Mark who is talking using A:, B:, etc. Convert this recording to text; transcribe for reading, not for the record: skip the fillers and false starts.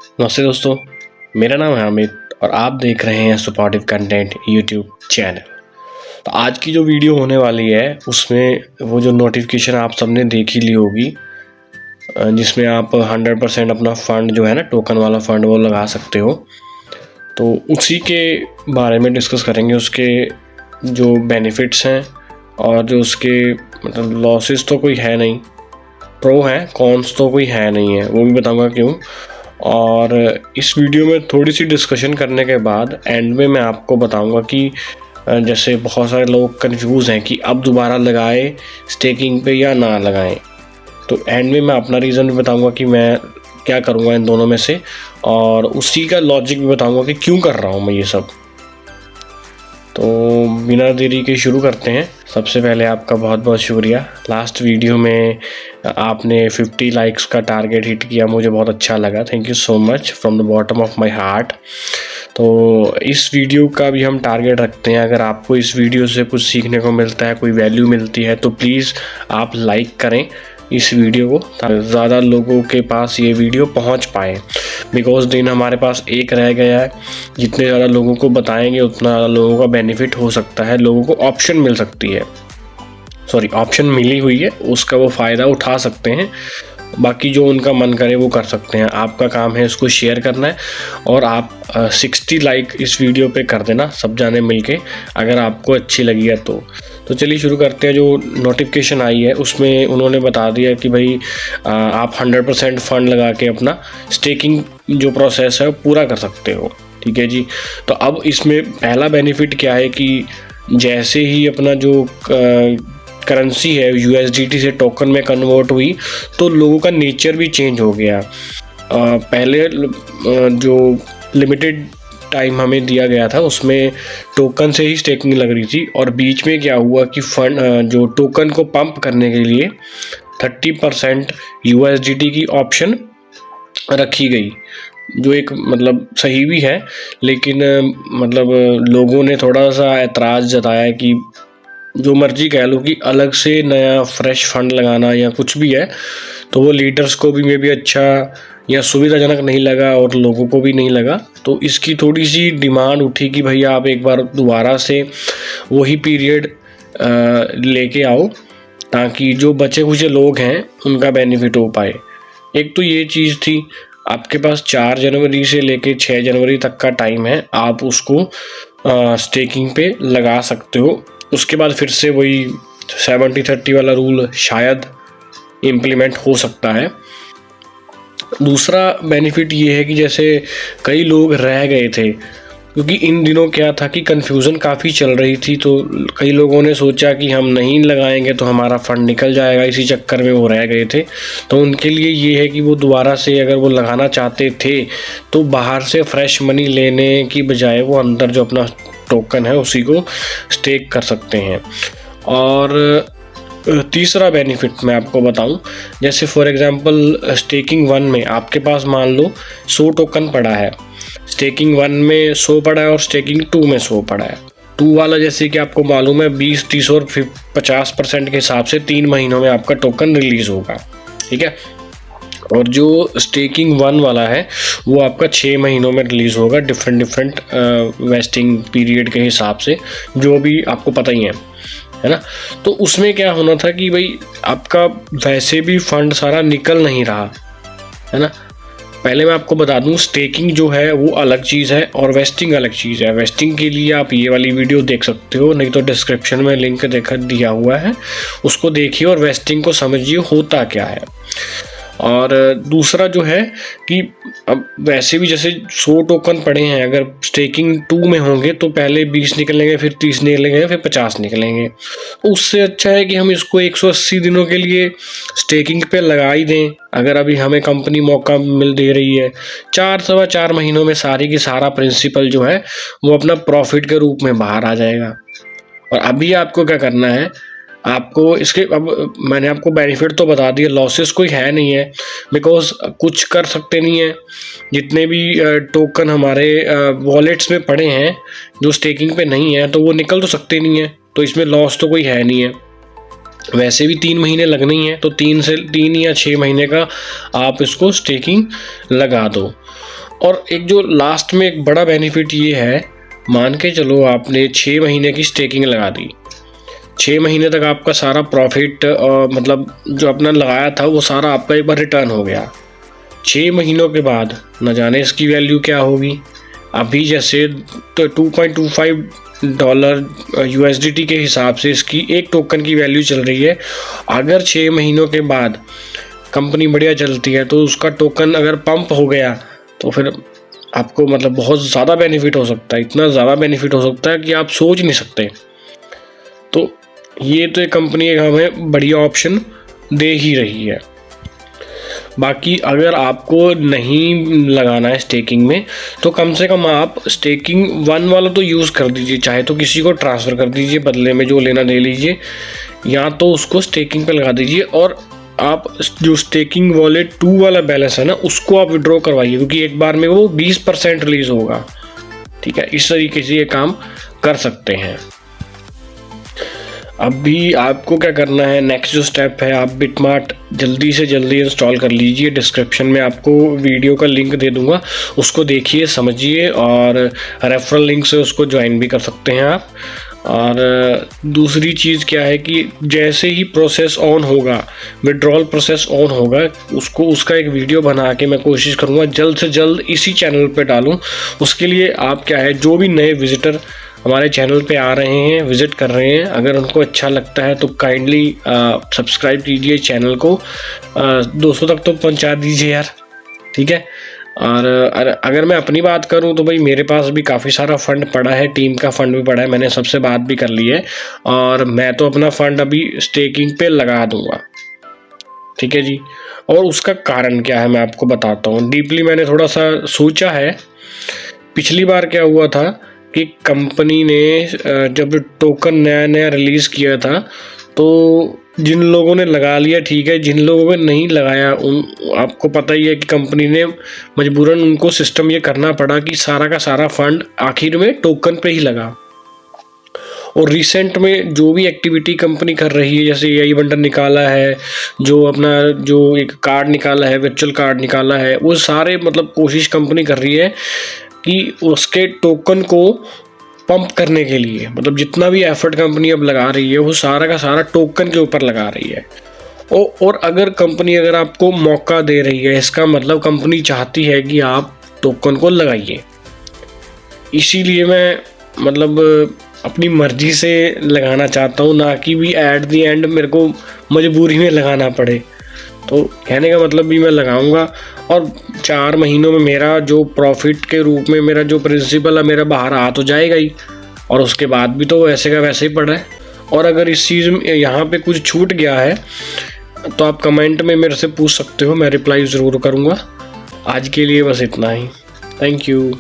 A: नमस्ते दोस्तों, मेरा नाम है अमित और आप देख रहे हैं सपोर्टिव कंटेंट यूट्यूब चैनल। तो आज की जो वीडियो होने वाली है उसमें वो जो नोटिफिकेशन आप सबने देख ही ली होगी, जिसमें आप 100% अपना फ़ंड जो है ना, टोकन वाला फ़ंड वो लगा सकते हो। तो उसी के बारे में डिस्कस करेंगे, उसके जो बेनिफिट्स हैं और जो उसके मतलब लॉसेस तो कोई है नहीं, प्रो हैं, कॉन्स तो कोई है नहीं है, वो भी बताऊंगा क्यों। और इस वीडियो में थोड़ी सी डिस्कशन करने के बाद एंड में मैं आपको बताऊंगा कि जैसे बहुत सारे लोग कंफ्यूज हैं कि अब दोबारा लगाए स्टेकिंग पे या ना लगाएं। तो एंड में मैं अपना रीज़न भी बताऊंगा कि मैं क्या करूंगा इन दोनों में से, और उसी का लॉजिक भी बताऊंगा कि क्यों कर रहा हूँ मैं ये सब। तो बिना देरी के शुरू करते हैं। सबसे पहले आपका बहुत बहुत शुक्रिया, लास्ट वीडियो में आपने 50 लाइक्स का टारगेट हिट किया, मुझे बहुत अच्छा लगा। Thank you so much from the bottom of my heart. तो इस वीडियो का भी हम टारगेट रखते हैं, अगर आपको इस वीडियो से कुछ सीखने को मिलता है, कोई वैल्यू मिलती है, तो प्लीज़ आप लाइक करें इस वीडियो को, ताकि ज़्यादा लोगों के पास ये वीडियो पहुंच पाए। बिकॉज दिन हमारे पास एक रह गया है, जितने ज़्यादा लोगों को बताएंगे उतना ज़्यादा लोगों का बेनिफिट हो सकता है, लोगों को ऑप्शन मिल सकती है, ऑप्शन मिली हुई है, उसका वो फ़ायदा उठा सकते हैं। बाकी जो उनका मन करे वो कर सकते हैं। आपका काम है इसको शेयर करना है, और आप 60 लाइक इस वीडियो पे कर देना सब जाने मिलके, अगर आपको अच्छी लगी है तो चलिए शुरू करते हैं। जो नोटिफिकेशन आई है उसमें उन्होंने बता दिया कि भाई आप 100% फ़ंड लगा के अपना स्टेकिंग जो प्रोसेस है वो पूरा कर सकते हो। ठीक है जी। तो अब इसमें पहला बेनिफिट क्या है कि जैसे ही अपना जो करेंसी है USDT से टोकन में कन्वर्ट हुई, तो लोगों का नेचर भी चेंज हो गया। पहले जो लिमिटेड टाइम हमें दिया गया था उसमें टोकन से ही स्टेकिंग लग रही थी, और बीच में क्या हुआ कि फंड जो टोकन को पंप करने के लिए 30% USDT की ऑप्शन रखी गई, जो एक मतलब सही भी है, लेकिन मतलब लोगों ने थोड़ा सा ऐतराज़ जताया कि जो मर्जी कह लो कि अलग से नया फ्रेश फंड लगाना या कुछ भी है, तो वो लीडर्स को भी मे भी अच्छा या सुविधाजनक नहीं लगा और लोगों को भी नहीं लगा। तो इसकी थोड़ी सी डिमांड उठी कि भैया आप एक बार दोबारा से वही पीरियड लेके आओ, ताकि जो बचे कुछ लोग हैं उनका बेनिफिट हो पाए। एक तो ये चीज़ थी, आपके पास 4 जनवरी से लेके 6 जनवरी तक का टाइम है, आप उसको स्टेकिंग पे लगा सकते हो। उसके बाद फिर से वही 70-30 वाला रूल शायद इम्प्लीमेंट हो सकता है। दूसरा बेनिफिट ये है कि जैसे कई लोग रह गए थे, क्योंकि इन दिनों क्या था कि कन्फ्यूज़न काफ़ी चल रही थी, तो कई लोगों ने सोचा कि हम नहीं लगाएंगे तो हमारा फ़ंड निकल जाएगा, इसी चक्कर में वो रह गए थे। तो उनके लिए ये है कि वो दोबारा से अगर वो लगाना चाहते थे तो बाहर से फ्रेश मनी लेने की बजाय वो अंदर जो अपना टोकन है उसी को स्टेक कर सकते हैं। और तीसरा बेनिफिट मैं आपको बताऊं, जैसे फॉर एग्जांपल स्टेकिंग 1 में आपके पास मान लो 100 टोकन पड़ा है, स्टेकिंग 1 में 100 पड़ा है और स्टेकिंग 2 में 100 पड़ा है। 2 वाला जैसे कि आपको मालूम है 20, 30 और 50% के हिसाब से 3 महीनों में आपका टोकन रिलीज़ होगा। ठीक है। और जो स्टेकिंग 1 वाला है वो आपका 6 महीनों में रिलीज़ होगा, डिफरेंट वेस्टिंग पीरियड के हिसाब से, जो भी आपको पता ही है ना। तो उसमें क्या होना था कि भाई आपका वैसे भी फंड सारा निकल नहीं रहा है ना। पहले मैं आपको बता दूं, स्टेकिंग जो है वो अलग चीज़ है और वेस्टिंग अलग चीज़ है। वेस्टिंग के लिए आप ये वाली वीडियो देख सकते हो, नहीं तो डिस्क्रिप्शन में लिंक दिया हुआ है, उसको देखिए और वेस्टिंग को समझिए होता क्या है। और दूसरा जो है कि अब वैसे भी जैसे 100 टोकन पड़े हैं, अगर स्टेकिंग 2 में होंगे तो पहले 20 निकलेंगे, फिर 30 निकलेंगे, फिर 50 निकलेंगे। तो उससे अच्छा है कि हम इसको 180 दिनों के लिए स्टेकिंग पे लगा ही दें। अगर अभी हमें कंपनी मौका मिल दे रही है, 4-4.25 महीनों में सारी की सारा प्रिंसिपल जो है वो अपना प्रॉफिट के रूप में बाहर आ जाएगा। और अभी आपको क्या करना है, आपको इसके, अब मैंने आपको बेनिफिट तो बता दिया, लॉसेस कोई है नहीं है, बिकॉज कुछ कर सकते नहीं है। जितने भी टोकन हमारे वॉलेट्स में पड़े हैं जो स्टेकिंग पे नहीं है, तो वो निकल तो सकते नहीं है, तो इसमें लॉस तो कोई है नहीं है। वैसे भी 3 महीने लगने ही हैं, तो 3 या 6 महीने का आप इसको स्टेकिंग लगा दो। और एक जो लास्ट में एक बड़ा बेनिफिट ये है, मान के चलो आपने 6 महीने की स्टेकिंग लगा दी, 6 महीने तक आपका सारा प्रॉफिट मतलब जो अपना लगाया था वो सारा आपका एक बार रिटर्न हो गया। 6 महीनों के बाद न जाने इसकी वैल्यू क्या होगी। अभी जैसे तो $2.25 USDT के हिसाब से इसकी एक टोकन की वैल्यू चल रही है। अगर 6 महीनों के बाद कंपनी बढ़िया चलती है तो उसका टोकन अगर पंप हो गया तो फिर आपको मतलब बहुत ज़्यादा बेनिफिट हो सकता है, इतना ज़्यादा बेनिफिट हो सकता है कि आप सोच नहीं सकते। तो ये तो एक कंपनी हमें बढ़िया ऑप्शन दे ही रही है। बाकी अगर आपको नहीं लगाना है स्टेकिंग में तो कम से कम आप स्टेकिंग 1 वाला तो यूज़ कर दीजिए, चाहे तो किसी को ट्रांसफ़र कर दीजिए, बदले में जो लेना ले लीजिए, या तो उसको स्टेकिंग पे लगा दीजिए। और आप जो स्टेकिंग वॉलेट 2 वाला बैलेंस है ना, उसको आप विड्रॉ करवाइए, क्योंकि एक बार में वो 20% रिलीज़ होगा। ठीक है, इस तरीके से ये काम कर सकते हैं। अभी आपको क्या करना है, नेक्स्ट जो स्टेप है, आप बिटमार्ट जल्दी से जल्दी इंस्टॉल कर लीजिए। डिस्क्रिप्शन में आपको वीडियो का लिंक दे दूंगा, उसको देखिए, समझिए, और रेफरल लिंक से उसको ज्वाइन भी कर सकते हैं आप। और दूसरी चीज़ क्या है कि जैसे ही प्रोसेस ऑन होगा, विड्रॉल प्रोसेस ऑन होगा, उसका एक वीडियो बना के मैं कोशिश करूँगा जल्द से जल्द इसी चैनल पे डालूँ। उसके लिए आप क्या है, जो भी नए विजिटर हमारे चैनल पे आ रहे हैं, विज़िट कर रहे हैं, अगर उनको अच्छा लगता है तो काइंडली सब्सक्राइब कीजिए चैनल को, 200 तक तो पहुंचा दीजिए यार। ठीक है, और अगर मैं अपनी बात करूं तो भाई मेरे पास भी काफ़ी सारा फ़ंड पड़ा है, टीम का फ़ंड भी पड़ा है, मैंने सबसे बात भी कर ली है, और मैं तो अपना फ़ंड अभी स्टेकिंग पे लगा दूंगा। ठीक है जी, और उसका कारण क्या है मैं आपको बताता हूँ। डीपली मैंने थोड़ा सा सोचा है। पिछली बार क्या हुआ था कि कंपनी ने जब टोकन नया नया रिलीज़ किया था तो जिन लोगों ने लगा लिया ठीक है, जिन लोगों ने नहीं लगाया आपको पता ही है कि कंपनी ने मजबूरन उनको सिस्टम ये करना पड़ा कि सारा का सारा फंड आखिर में टोकन पे ही लगा। और रिसेंट में जो भी एक्टिविटी कंपनी कर रही है, जैसे AI बंडल निकाला है, जो अपना जो एक कार्ड निकाला है, वर्चुअल कार्ड निकाला है, वो सारे मतलब कोशिश कंपनी कर रही है कि उसके टोकन को पंप करने के लिए, मतलब जितना भी एफर्ट कंपनी अब लगा रही है वो सारा का सारा टोकन के ऊपर लगा रही है। और अगर कंपनी अगर आपको मौका दे रही है, इसका मतलब कंपनी चाहती है कि आप टोकन को लगाइए। इसीलिए मैं मतलब अपनी मर्जी से लगाना चाहता हूँ, ना कि भी एट द एंड मेरे को मजबूरी में लगाना पड़े। तो कहने का मतलब भी मैं लगाऊंगा, और 4 महीनों में मेरा जो प्रॉफिट के रूप में मेरा जो प्रिंसिपल है मेरा बाहर आ तो जाएगा ही, और उसके बाद भी तो वैसे का वैसे ही पड़ा है। और अगर इस चीज़ में यहाँ पे कुछ छूट गया है तो आप कमेंट में मेरे से पूछ सकते हो, मैं रिप्लाई ज़रूर करूँगा। आज के लिए बस इतना ही, थैंक यू।